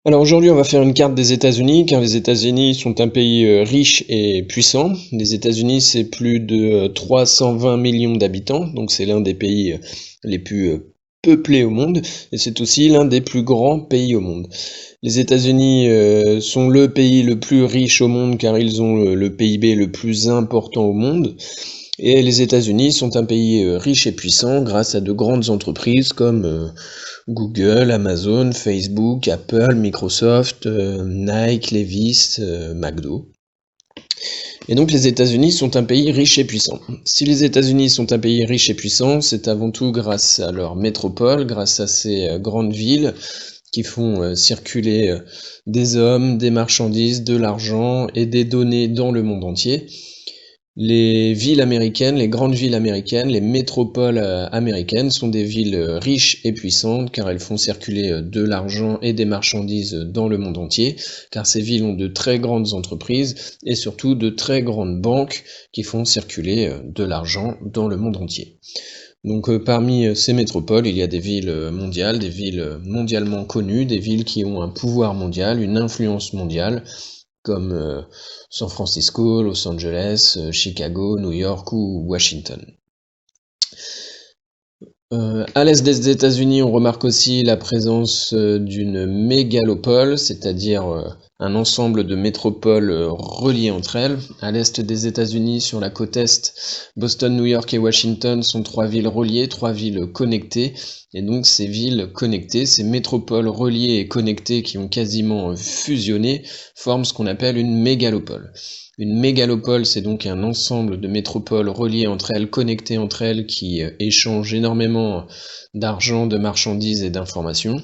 Alors aujourd'hui, on va faire une carte des États-Unis, car les États-Unis sont un pays riche et puissant. Les États-Unis, c'est plus de 320 millions d'habitants, donc c'est l'un des pays les plus peuplés au monde, et c'est aussi l'un des plus grands pays au monde. Les États-Unis sont le pays le plus riche au monde, car ils ont le PIB le plus important au monde. Et les États-Unis sont un pays riche et puissant grâce à de grandes entreprises comme Google, Amazon, Facebook, Apple, Microsoft, Nike, Levi's, McDo. Et donc les États-Unis sont un pays riche et puissant. Si les États-Unis sont un pays riche et puissant, c'est avant tout grâce à leur métropole, grâce à ces grandes villes qui font circuler des hommes, des marchandises, de l'argent et des données dans le monde entier. Les villes américaines, les grandes villes américaines, les métropoles américaines sont des villes riches et puissantes car elles font circuler de l'argent et des marchandises dans le monde entier, car ces villes ont de très grandes entreprises et surtout de très grandes banques qui font circuler de l'argent dans le monde entier. Donc parmi ces métropoles, il y a des villes mondiales, des villes mondialement connues, des villes qui ont un pouvoir mondial, une influence mondiale, comme San Francisco, Los Angeles, Chicago, New York ou Washington. À l'est des États-Unis, on remarque aussi la présence d'une mégalopole, c'est-à-dire un ensemble de métropoles reliées entre elles. À l'est des États-Unis, sur la côte est, Boston, New York et Washington sont trois villes reliées, trois villes connectées. Et donc ces villes connectées, ces métropoles reliées et connectées qui ont quasiment fusionné, forment ce qu'on appelle une mégalopole. Une mégalopole, c'est donc un ensemble de métropoles reliées entre elles, connectées entre elles, qui échangent énormément d'argent, de marchandises et d'informations.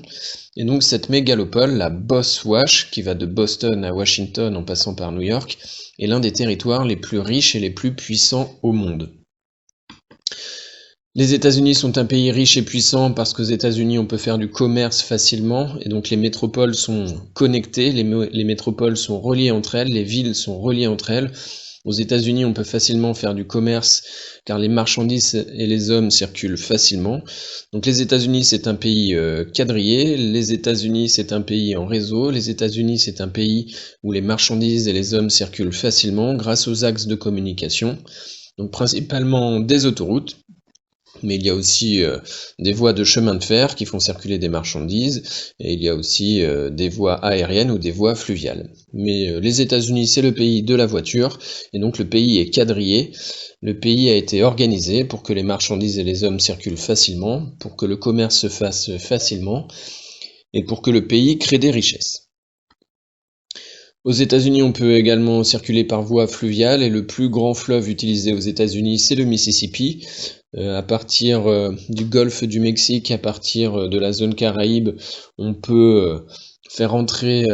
Et donc cette mégalopole, la BOSWASH, qui va de Boston à Washington en passant par New York, est l'un des territoires les plus riches et les plus puissants au monde. Les États-Unis sont un pays riche et puissant parce qu'aux États-Unis on peut faire du commerce facilement et donc les métropoles sont connectées, les métropoles sont reliées entre elles, les villes sont reliées entre elles. Aux États-Unis on peut facilement faire du commerce car les marchandises et les hommes circulent facilement. Donc les États-Unis c'est un pays quadrillé, les États-Unis c'est un pays en réseau, les États-Unis c'est un pays où les marchandises et les hommes circulent facilement grâce aux axes de communication, donc principalement des autoroutes. Mais il y a aussi des voies de chemin de fer qui font circuler des marchandises, et il y a aussi des voies aériennes ou des voies fluviales. Mais les États-Unis, c'est le pays de la voiture, et donc le pays est quadrillé. Le pays a été organisé pour que les marchandises et les hommes circulent facilement, pour que le commerce se fasse facilement, et pour que le pays crée des richesses. Aux États-Unis, on peut également circuler par voie fluviale, et le plus grand fleuve utilisé aux États-Unis, c'est le Mississippi. À partir du golfe du Mexique, à partir de la zone Caraïbe, on peut faire entrer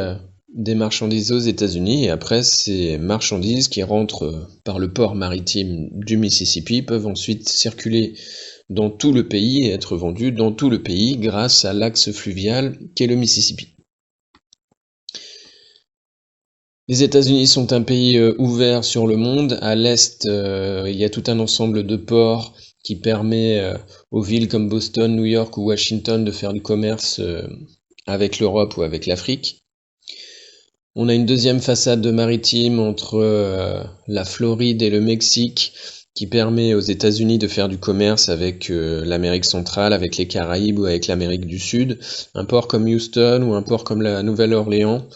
des marchandises aux États-Unis, et après ces marchandises qui rentrent par le port maritime du Mississippi peuvent ensuite circuler dans tout le pays et être vendues dans tout le pays grâce à l'axe fluvial qu'est le Mississippi. Les États-Unis sont un pays ouvert sur le monde. À l'est, il y a tout un ensemble de ports qui permet aux villes comme Boston, New York ou Washington de faire du commerce avec l'Europe ou avec l'Afrique. On a une deuxième façade maritime entre la Floride et le Mexique qui permet aux États-Unis de faire du commerce avec l'Amérique centrale, avec les Caraïbes ou avec l'Amérique du Sud. Un port comme Houston ou un port comme la Nouvelle-Orléans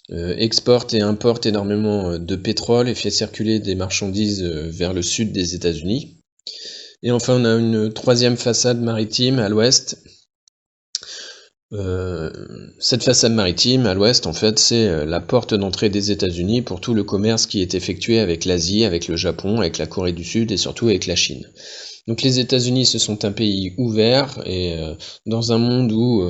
exporte et importe énormément de pétrole et fait circuler des marchandises vers le sud des États-Unis. Et enfin, on a une troisième façade maritime à l'ouest. Cette façade maritime à l'ouest, en fait, c'est la porte d'entrée des États-Unis pour tout le commerce qui est effectué avec l'Asie, avec le Japon, avec la Corée du Sud et surtout avec la Chine. Donc les États-Unis, ce sont un pays ouvert et dans un monde où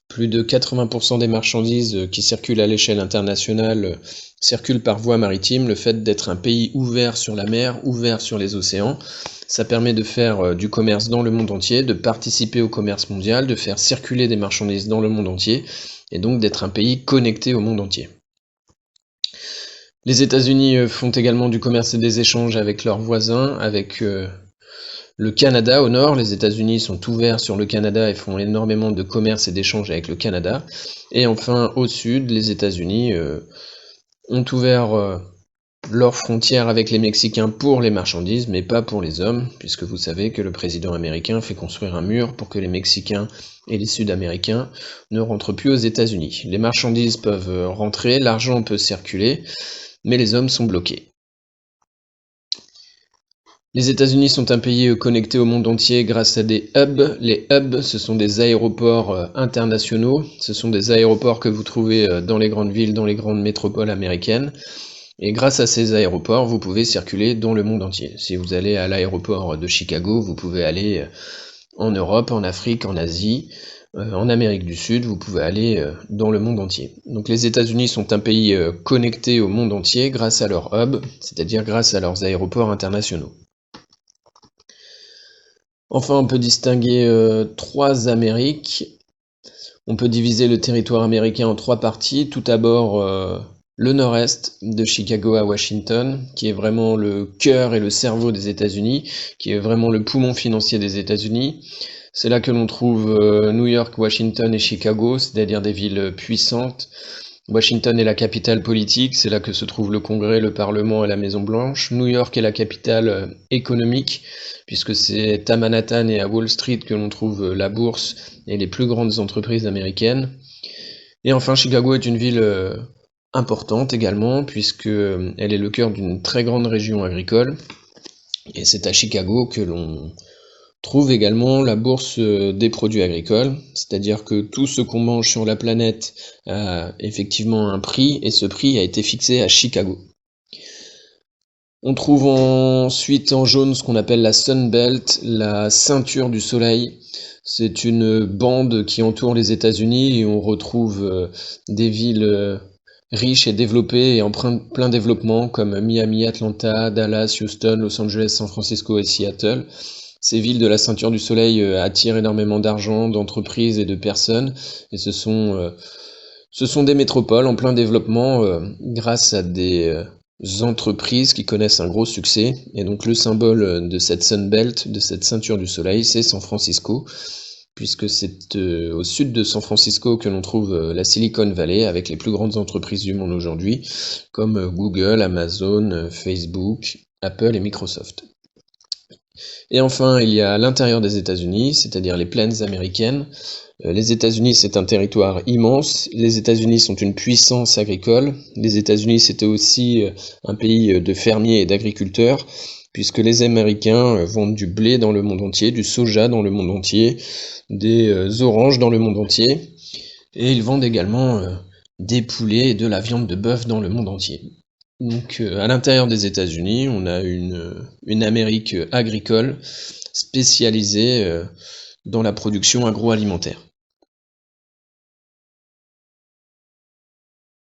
plus de 80% des marchandises qui circulent à l'échelle internationale circulent par voie maritime. Le fait d'être un pays ouvert sur la mer, ouvert sur les océans, ça permet de faire du commerce dans le monde entier, de participer au commerce mondial, de faire circuler des marchandises dans le monde entier, et donc d'être un pays connecté au monde entier. Les États-Unis font également du commerce et des échanges avec leurs voisins, avec Le Canada au nord, les États-Unis sont ouverts sur le Canada et font énormément de commerce et d'échanges avec le Canada. Et enfin, au sud, les États-Unis ont ouvert leurs frontières avec les Mexicains pour les marchandises, mais pas pour les hommes, puisque vous savez que le président américain fait construire un mur pour que les Mexicains et les Sud-Américains ne rentrent plus aux États-Unis. Les marchandises peuvent rentrer, l'argent peut circuler, mais les hommes sont bloqués. Les États-Unis sont un pays connecté au monde entier grâce à des hubs. Les hubs, ce sont des aéroports internationaux. Ce sont des aéroports que vous trouvez dans les grandes villes, dans les grandes métropoles américaines. Et grâce à ces aéroports, vous pouvez circuler dans le monde entier. Si vous allez à l'aéroport de Chicago, vous pouvez aller en Europe, en Afrique, en Asie, en Amérique du Sud, vous pouvez aller dans le monde entier. Donc les États-Unis sont un pays connecté au monde entier grâce à leurs hubs, c'est-à-dire grâce à leurs aéroports internationaux. Enfin, on peut distinguer trois Amériques. On peut diviser le territoire américain en trois parties. Tout d'abord, le nord-est, de Chicago à Washington, qui est vraiment le cœur et le cerveau des États-Unis, qui est vraiment le poumon financier des États-Unis. C'est là que l'on trouve New York, Washington et Chicago, c'est-à-dire des villes puissantes. Washington est la capitale politique, c'est là que se trouvent le Congrès, le Parlement et la Maison-Blanche. New York est la capitale économique, puisque c'est à Manhattan et à Wall Street que l'on trouve la bourse et les plus grandes entreprises américaines. Et enfin, Chicago est une ville importante également, puisque elle est le cœur d'une très grande région agricole. Et c'est à Chicago que l'on trouve également la bourse des produits agricoles, c'est-à-dire que tout ce qu'on mange sur la planète a effectivement un prix, et ce prix a été fixé à Chicago. On trouve ensuite en jaune ce qu'on appelle la Sun Belt, la ceinture du soleil. C'est une bande qui entoure les États-Unis et on retrouve des villes riches et développées et en plein développement comme Miami, Atlanta, Dallas, Houston, Los Angeles, San Francisco et Seattle. Ces villes de la ceinture du soleil attirent énormément d'argent, d'entreprises et de personnes, et ce sont des métropoles en plein développement grâce à des entreprises qui connaissent un gros succès. Et donc le symbole de cette Sun Belt, de cette ceinture du soleil, c'est San Francisco, puisque c'est au sud de San Francisco que l'on trouve la Silicon Valley avec les plus grandes entreprises du monde aujourd'hui, comme Google, Amazon, Facebook, Apple et Microsoft. Et enfin, il y a l'intérieur des États-Unis, c'est-à-dire les plaines américaines. Les États-Unis, c'est un territoire immense. Les États-Unis sont une puissance agricole. Les États-Unis, c'était aussi un pays de fermiers et d'agriculteurs, puisque les Américains vendent du blé dans le monde entier, du soja dans le monde entier, des oranges dans le monde entier, et ils vendent également des poulets et de la viande de bœuf dans le monde entier. Donc à l'intérieur des États-Unis, on a une Amérique agricole spécialisée dans la production agroalimentaire.